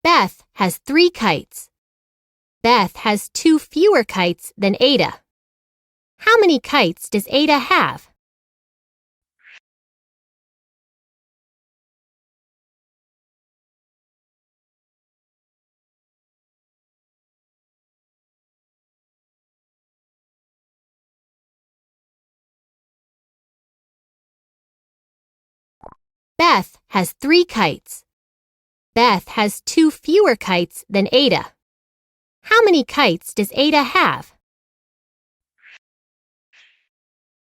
Beth has 3 kites. Beth has 2 fewer kites than Ada. How many kites does Ada have? Beth has 3 kites. Beth has 2 fewer kites than Ada. How many kites does Ada have?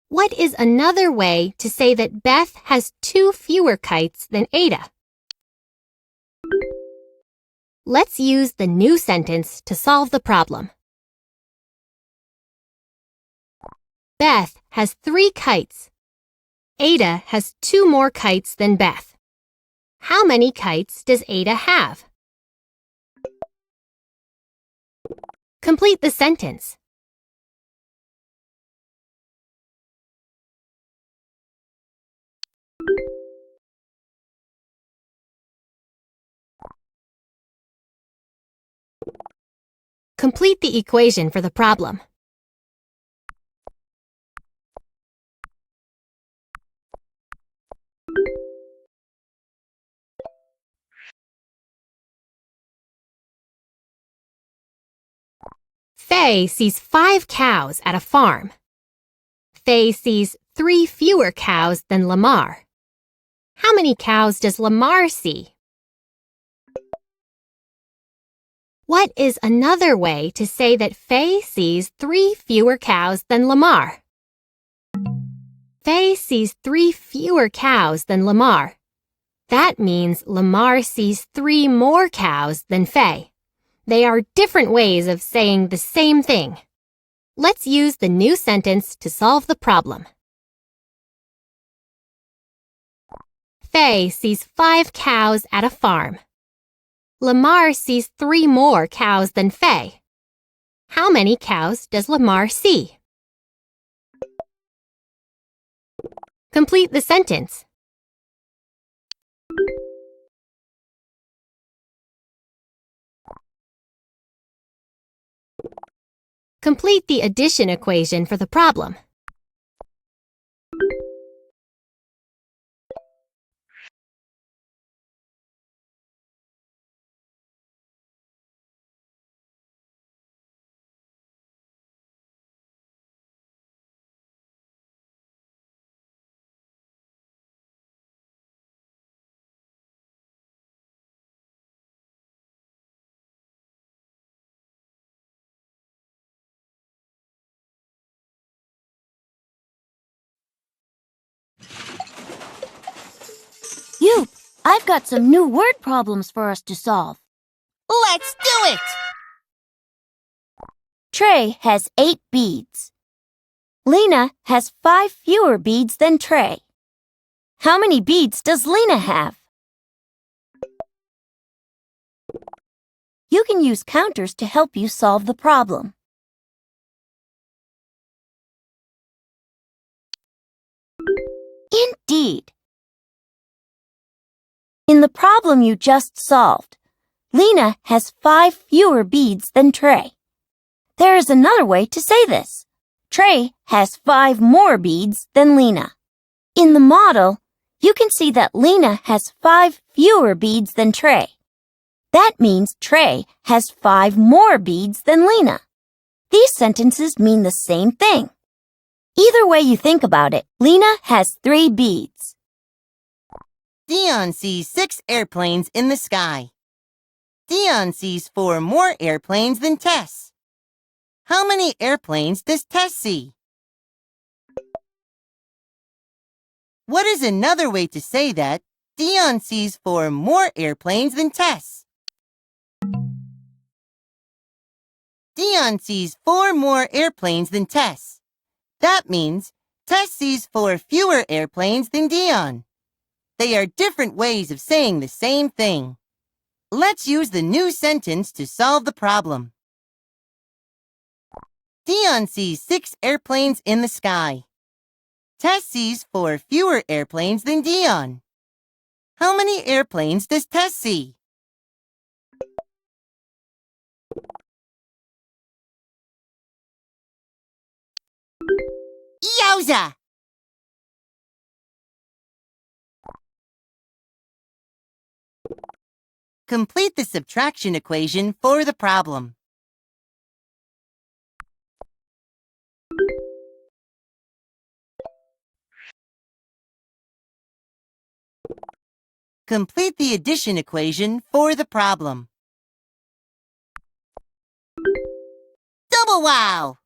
What is another way to say that Beth has 2 fewer kites than Ada? Let's use the new sentence to solve the problem. Beth has 3 kites. Ada has 2 more kites than Beth. How many kites does Ada have? Complete the sentence. Complete the equation for the problem. Faye sees 5 cows at a farm. Faye sees 3 fewer cows than Lamar. How many cows does Lamar see? What is another way to say that Faye sees 3 fewer cows than Lamar? Faye sees 3 fewer cows than Lamar. That means Lamar sees 3 more cows than Faye. They are different ways of saying the same thing. Let's use the new sentence to solve the problem. Faye sees 5 cows at a farm. Lamar sees 3 more cows than Faye. How many cows does Lamar see? Complete the sentence. Complete the addition equation for the problem. Yoop, I've got some new word problems for us to solve. Let's do it! Trey has 8 beads. Lena has 5 fewer beads than Trey. How many beads does Lena have? You can use counters to help you solve the problem. Indeed. In the problem you just solved, Lena has 5 fewer beads than Trey. There is another way to say this. Trey has 5 more beads than Lena. In the model, you can see that Lena has 5 fewer beads than Trey. That means Trey has 5 more beads than Lena. These sentences mean the same thing. Either way you think about it, Lena has 3 beads. Dion sees 6 airplanes in the sky. Dion sees 4 more airplanes than Tess. How many airplanes does Tess see? What is another way to say that Dion sees 4 more airplanes than Tess? Dion sees 4 more airplanes than Tess. That means Tess sees 4 fewer airplanes than Dion. They are different ways of saying the same thing. Let's use the new sentence to solve the problem. Dion sees 6 airplanes in the sky. Tess sees 4 fewer airplanes than Dion. How many airplanes does Tess see? Yowza! Complete the subtraction equation for the problem. Complete the addition equation for the problem. Double wow!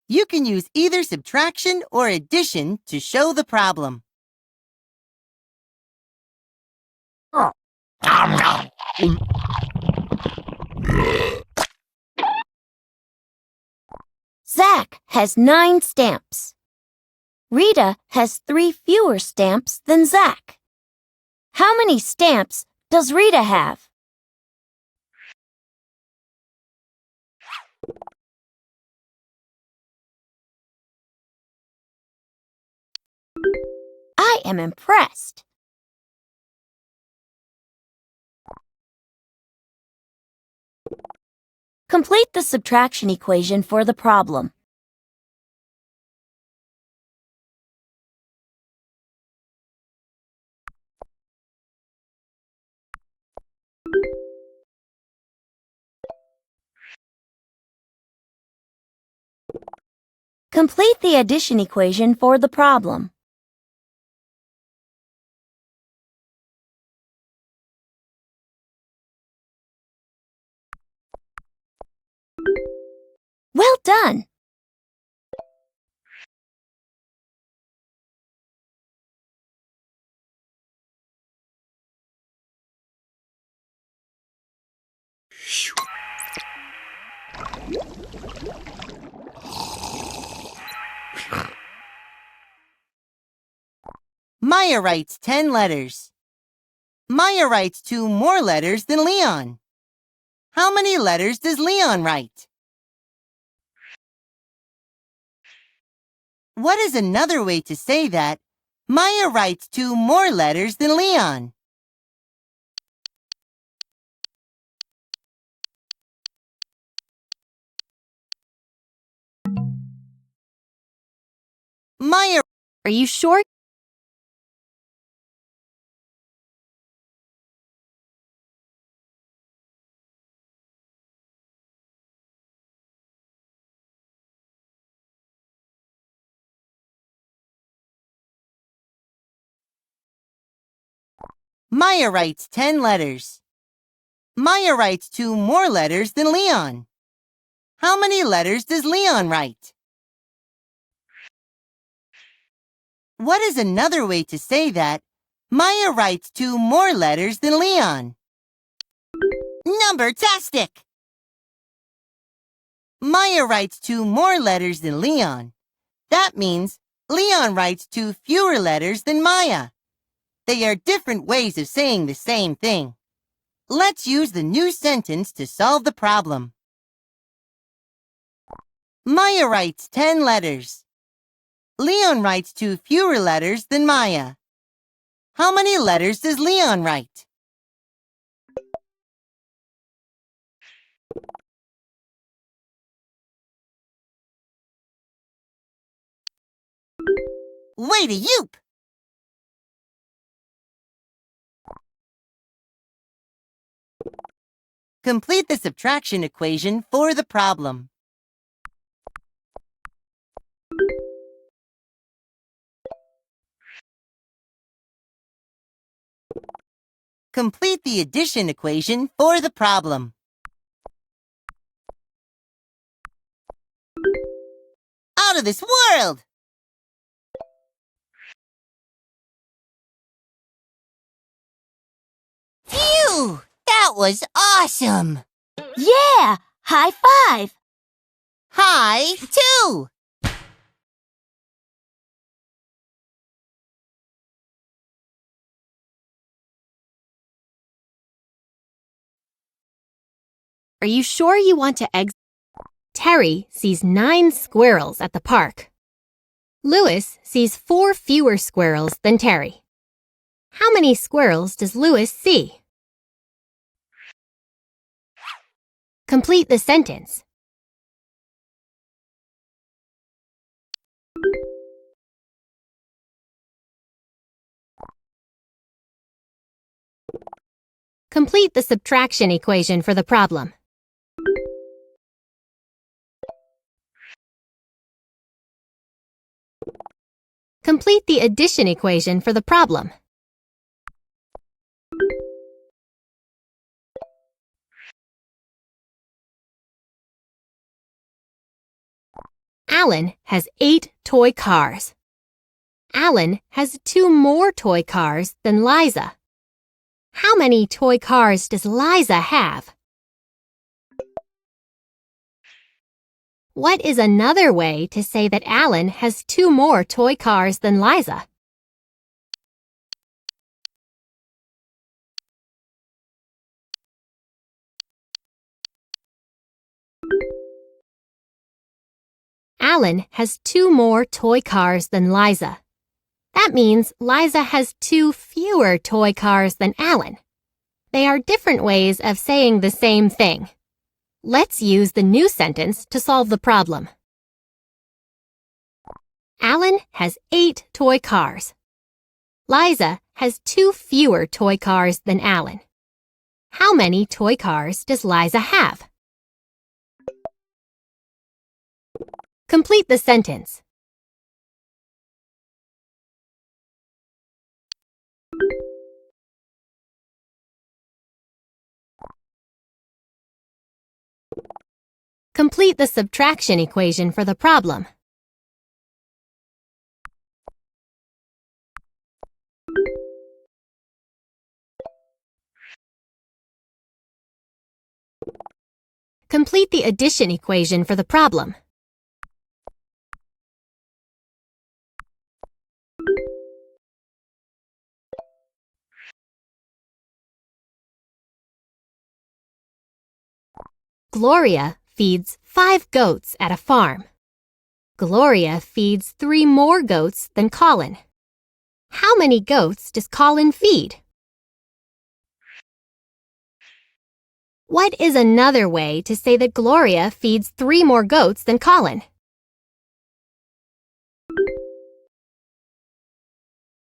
You can use either subtraction or addition to show the problem. Zach has 9 stamps. Rita has 3 fewer stamps than Zach. How many stamps does Rita have? I am impressed. Complete the subtraction equation for the problem. Complete the addition equation for the problem. Well done! Maya writes 10 letters. Maya writes 2 more letters than Leon. How many letters does Leon write? What is another way to say that Maya writes 2 more letters than Leon? Maya, Are you sure? Maya writes 10 letters. Maya writes 2 more letters than Leon. How many letters does Leon write? What is another way to say that Maya writes 2 more letters than Leon? Number-tastic! Maya writes 2 more letters than Leon. That means Leon writes 2 fewer letters than Maya. They are different ways of saying the same thing. Let's use the new sentence to solve the problem. Maya writes 10 letters. Leon writes 2 fewer letters than Maya. How many letters does Leon write? Way to yoop! Complete the subtraction equation for the problem. Complete the addition equation for the problem. Out of this world! Phew! That was awesome! Yeah! High five! High 2! Are you sure you want to exit? Terry sees 9 squirrels at the park. Louis sees 4 fewer squirrels than Terry. How many squirrels does Louis see? Complete the sentence. Complete the subtraction equation for the problem. Complete the addition equation for the problem. Alan has 8 toy cars. Alan has 2 more toy cars than Liza. How many toy cars does Liza have? What is another way to say that Alan has 2 more toy cars than Liza? Alan has 2 more toy cars than Liza. That means Liza has 2 fewer toy cars than Alan. They are different ways of saying the same thing. Let's use the new sentence to solve the problem. Alan has 8 toy cars. Liza has 2 fewer toy cars than Alan. How many toy cars does Liza have? Complete the sentence. Complete the subtraction equation for the problem. Complete the addition equation for the problem. Gloria feeds 5 goats at a farm. Gloria feeds 3 more goats than Colin. How many goats does Colin feed? What is another way to say that Gloria feeds 3 more goats than Colin?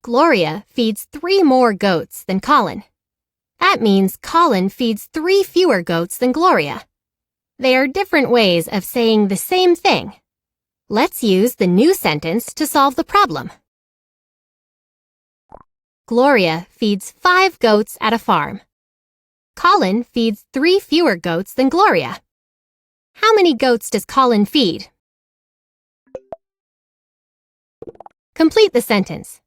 Gloria feeds 3 more goats than Colin. That means Colin feeds 3 fewer goats than Gloria. They are different ways of saying the same thing. Let's use the new sentence to solve the problem. Gloria feeds 5 goats at a farm. Colin feeds 3 fewer goats than Gloria. How many goats does Colin feed? Complete the sentence.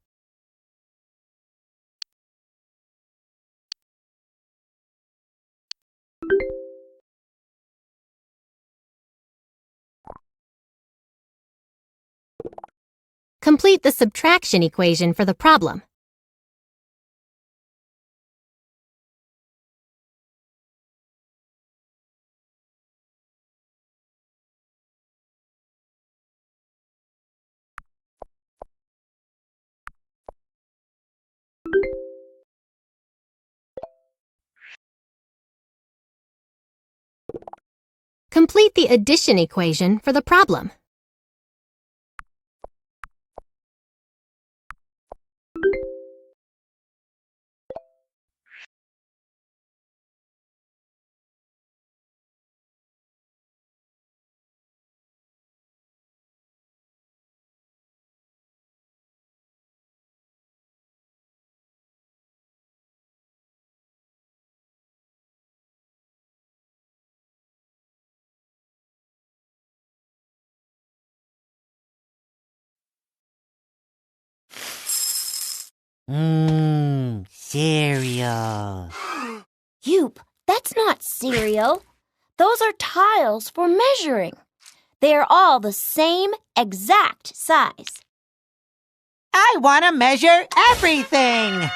Complete the subtraction equation for the problem. Complete the addition equation for the problem. Cereal. Yoop, that's not cereal. Those are tiles for measuring. They are all the same exact size. I want to measure everything.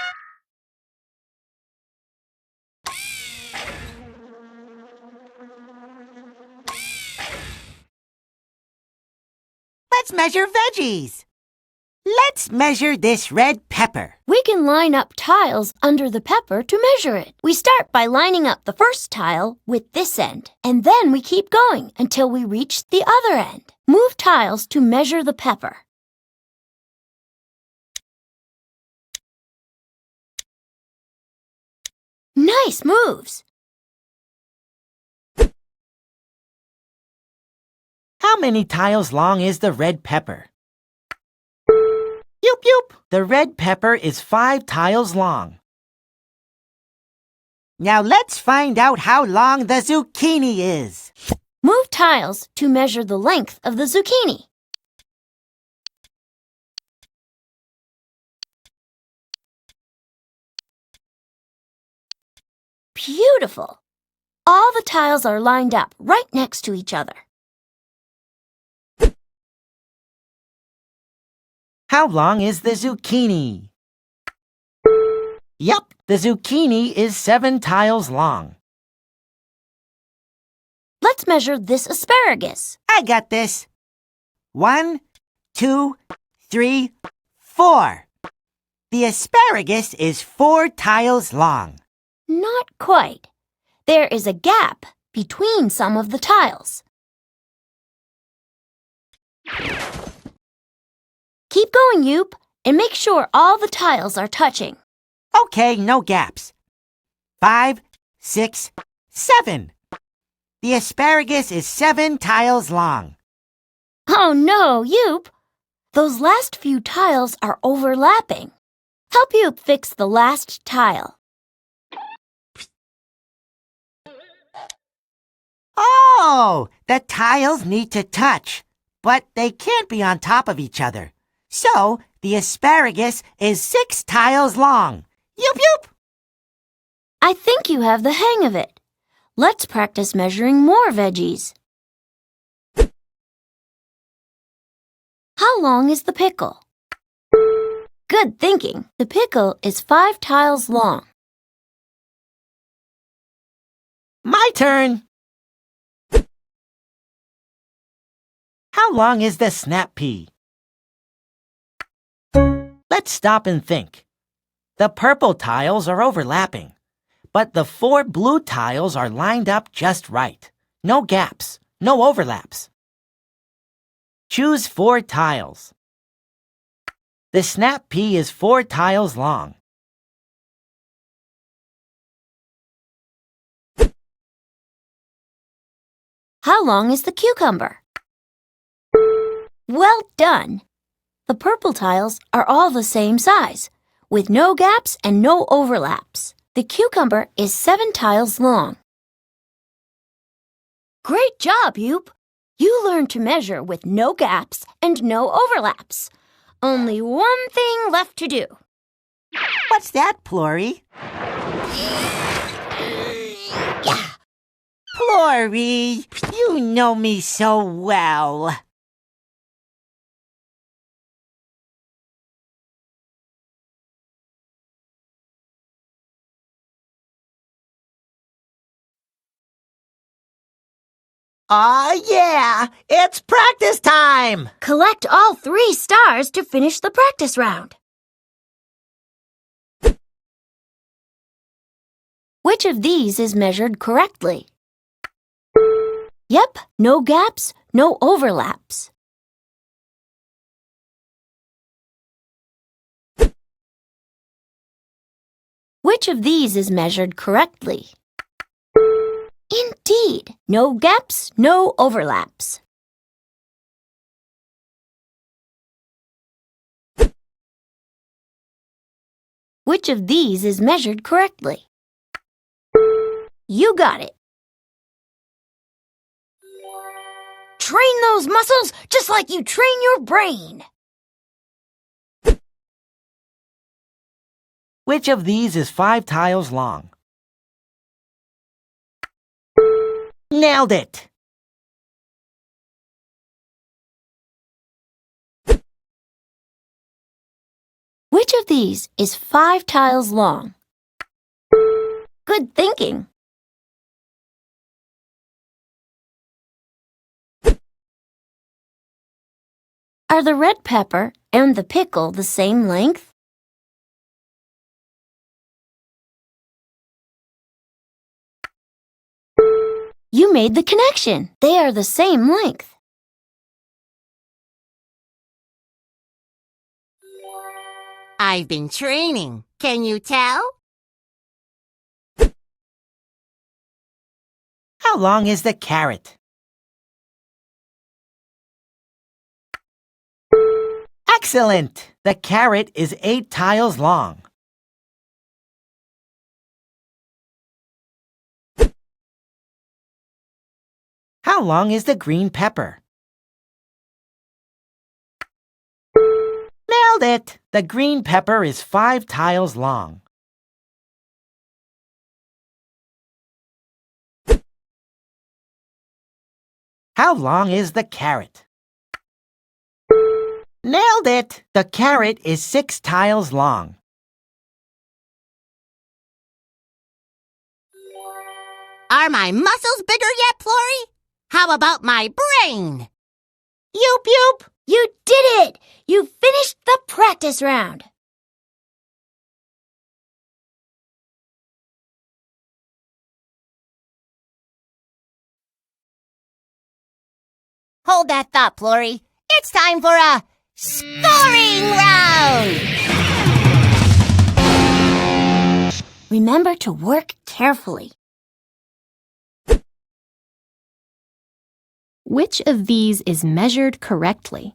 Let's measure veggies. Let's measure this red pepper. We can line up tiles under the pepper to measure it. We start by lining up the first tile with this end, and then we keep going until we reach the other end. Move tiles to measure the pepper. Nice moves! How many tiles long is the red pepper? Yoop yoop! The red pepper is 5 tiles long. Now let's find out how long the zucchini is. Move tiles to measure the length of the zucchini. Beautiful! All the tiles are lined up right next to each other. How long is the zucchini? Yup, the zucchini is 7 tiles long. Let's measure this asparagus. I got this. 1, 2, 3, 4. The asparagus is 4 tiles long. Not quite. There is a gap between some of the tiles. Keep going, Yoop, and make sure all the tiles are touching. Okay, no gaps. 5, 6, 7. The asparagus is 7 tiles long. Oh no, Yoop! Those last few tiles are overlapping. Help Yoop fix the last tile. Oh, the tiles need to touch, but they can't be on top of each other. So, the asparagus is 6 tiles long. Yoop yoop! I think you have the hang of it. Let's practice measuring more veggies. How long is the pickle? Good thinking. The pickle is 5 tiles long. My turn. How long is the snap pea? Let's stop and think. The purple tiles are overlapping, but the 4 blue tiles are lined up just right. No gaps, no overlaps. Choose 4 tiles. The snap pea is 4 tiles long. How long is the cucumber? Well done! The purple tiles are all the same size, with no gaps and no overlaps. The cucumber is 7 tiles long. Great job, Yoop! You learned to measure with no gaps and no overlaps. Only one thing left to do. What's that, Plory? Plory, you know me so well. Aw, yeah! It's practice time! Collect all 3 stars to finish the practice round. Which of these is measured correctly? Yep, no gaps, no overlaps. Which of these is measured correctly? Indeed, no gaps, no overlaps. Which of these is measured correctly? You got it. Train those muscles just like you train your brain. Which of these is 5 tiles long? Nailed it! Which of these is 5 tiles long? Good thinking. Are the red pepper and the pickle the same length? You made the connection. They are the same length. I've been training. Can you tell? How long is the carrot? Excellent! The carrot is 8 tiles long. How long is the green pepper? Nailed it! The green pepper is 5 tiles long. How long is the carrot? Nailed it! The carrot is 6 tiles long. Are my muscles bigger yet, Florrie? How about my brain? Yoop, yoop! You did it! You finished the practice round. Hold that thought, Florrie. It's time for a scoring round! Remember to work carefully. Which of these is measured correctly?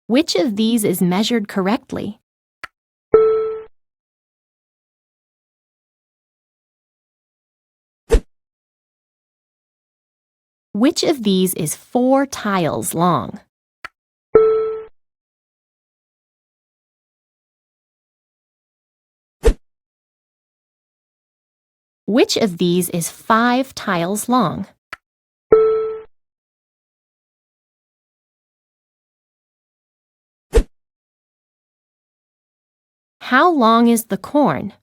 Which of these is measured correctly? Which of these is 4 tiles long? Which of these is 5 tiles long? How long is the corn?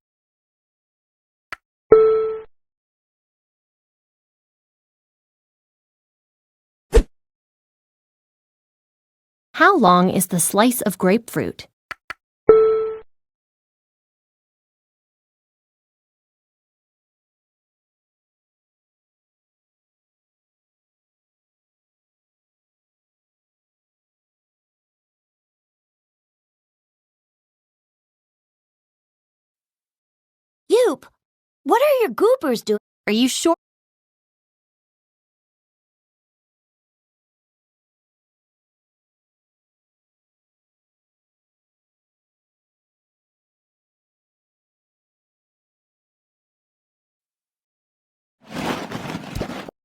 How long is the slice of grapefruit? Yoop, what are your goobers doing? Are you sure?